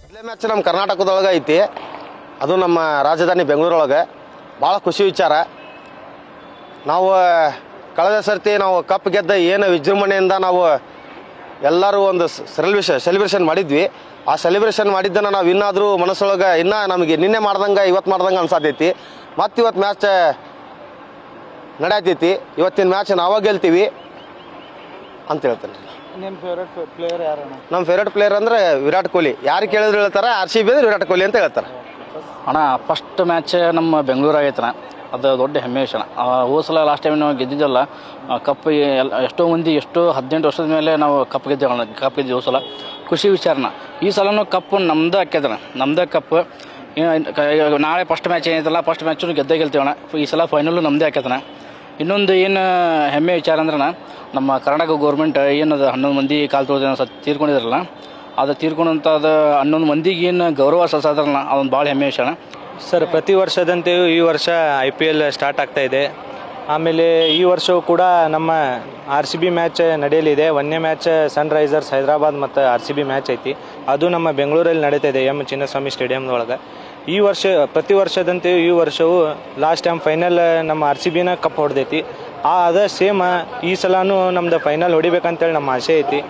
ಮೊದಲೇ ಮ್ಯಾಚ್ ನಮ್ಮ ಕರ್ನಾಟಕದೊಳಗೆ ಐತಿ, ಅದು ನಮ್ಮ ರಾಜಧಾನಿ ಬೆಂಗಳೂರೊಳಗೆ. ಭಾಳ ಖುಷಿ ವಿಚಾರ. ನಾವು ಕಳೆದ ಸರ್ತಿ ನಾವು ಕಪ್ ಗೆದ್ದ ಏನು ವಿಜೃಂಭಣೆಯಿಂದ ನಾವು ಎಲ್ಲರೂ ಒಂದು ಸೆಲೆಬ್ರೇಷನ್ ಮಾಡಿದ್ವಿ. ಆ ಸೆಲೆಬ್ರೇಷನ್ ಮಾಡಿದ್ದನ್ನು ನಾವು ಇನ್ನಾದರೂ ಮನಸ್ಸೊಳಗೆ ಇನ್ನೂ ನಮಗೆ ನಿನ್ನೆ ಇವತ್ತು ಮಾಡ್ದಂಗೆ ಅನ್ಸಾತೈತಿ. ಮತ್ತು ಇವತ್ತು ಮ್ಯಾಚ್ ನಡೆಯತೈತಿ. ಇವತ್ತಿನ ಮ್ಯಾಚ್ ನಾವೇ ಗೆಲ್ತೀವಿ ಅಂತ ಹೇಳ್ತೇನೆ. ನಿಮ್ಮ ಫೇವ್ರೇಟ್ ಪ್ಲೇಯರ್ ಯಾರಣ್ಣ? ನಮ್ಮ ಫೇವ್ರೇಟ್ ಪ್ಲೇಯರ್ ಅಂದರೆ ವಿರಾಟ್ ಕೊಹ್ಲಿ. ಯಾರು ಕೇಳಿದ್ರು ಹೇಳ್ತಾರೆ RCB ಅಂದರೆ ವಿರಾಟ್ ಕೊಹ್ಲಿ ಅಂತ ಹೇಳ್ತಾರೆ. ಅಣ್ಣ ಫಸ್ಟ್ ಮ್ಯಾಚ್ ನಮ್ಮ ಬೆಂಗಳೂರಾಗೈತಣ್ಣ, ಅದು ದೊಡ್ಡ ಹೆಮ್ಮೆ ವಿಷಯ. ಹೋದ ಸಲ ಲಾಸ್ಟ್ ಟೈಮ್ ನಾವು ಗೆದ್ದಿದ್ದಲ್ಲ ಕಪ್. ಎಷ್ಟೋ ಮಂದಿ 18 ವರ್ಷದ ಮೇಲೆ ನಾವು ಕಪ್ ಗೆದ್ದೇವಣ್ಣ. ಕಪ್ ಗೆದ್ದಿದ್ದು ಹೋದ ಸಲ ಖುಷಿ ವಿಚಾರನ. ಈ ಸಲನೂ ಕಪ್ ನಮ್ದು ಹಾಕ್ಯದಣ್ಣ, ನಮ್ದೇ ಕಪ್. ನಾಳೆ ಫಸ್ಟ್ ಮ್ಯಾಚ್ ಏನೈತಲ್ಲ, ಫಸ್ಟ್ ಮ್ಯಾಚು ಗೆಲ್ತೀವಣ್ಣ. ಈ ಸಲ ಫೈನಲ್ಲು ನಮ್ಮದೇ ಹಾಕ್ಯದಣ್ಣ. ಇನ್ನೊಂದು ಏನು ಹೆಮ್ಮೆ ವಿಚಾರ ಅಂದ್ರಣ್ಣ, ನಮ್ಮ ಕರ್ನಾಟಕ ಗೌರ್ಮೆಂಟ್ ಏನದು 11 ಮಂದಿ ಕಾಲು ತೊಳೆದ ತೀರ್ಕೊಂಡಿದ್ರಲ್ಲ, ಅದು ತೀರ್ಕೊಂಡಂಥದ್ದು 11 ಮಂದಿಗೆ ಏನು ಗೌರವ ಸಲ್ಸಾದ್ರಲ್ಲ, ಅದೊಂದು ಭಾಳ ಹೆಮ್ಮೆ ವಿಷಯ. ಸರ್, ಪ್ರತಿ ವರ್ಷದಂತೆಯೂ ಈ ವರ್ಷ IPL ಸ್ಟಾರ್ಟ್ ಆಗ್ತಾ ಇದೆ. ಆಮೇಲೆ ಈ ವರ್ಷವೂ ಕೂಡ ನಮ್ಮ RCB ಮ್ಯಾಚ್ ನಡೆಯಲಿದೆ. 1ನೇ ಮ್ಯಾಚ್ ಸನ್ರೈಸರ್ಸ್ ಹೈದರಾಬಾದ್ ಮತ್ತು RCB ಮ್ಯಾಚ್ ಐತಿ. ಅದು ನಮ್ಮ ಬೆಂಗಳೂರಲ್ಲಿ ನಡೀತಾ ಇದೆ, M ಚಿನ್ನಸ್ವಾಮಿ ಸ್ಟೇಡಿಯಮ್ನೊಳಗೆ. ಈ ವರ್ಷ ಪ್ರತಿ ವರ್ಷದಂತೆಯೂ ಈ ವರ್ಷವೂ ಲಾಸ್ಟ್ ಟೈಮ್ ಫೈನಲ್ ನಮ್ಮ RCBನ ಕಪ್ ಹೊಡೆದೈತಿ. ಅದೇ ಸೇಮ್ ಈ ಸಲನೂ ನಮ್ದು ಫೈನಲ್ ಹೊಡಿಬೇಕಂತೇಳಿ ನಮ್ಮ ಆಸೆ ಐತಿ.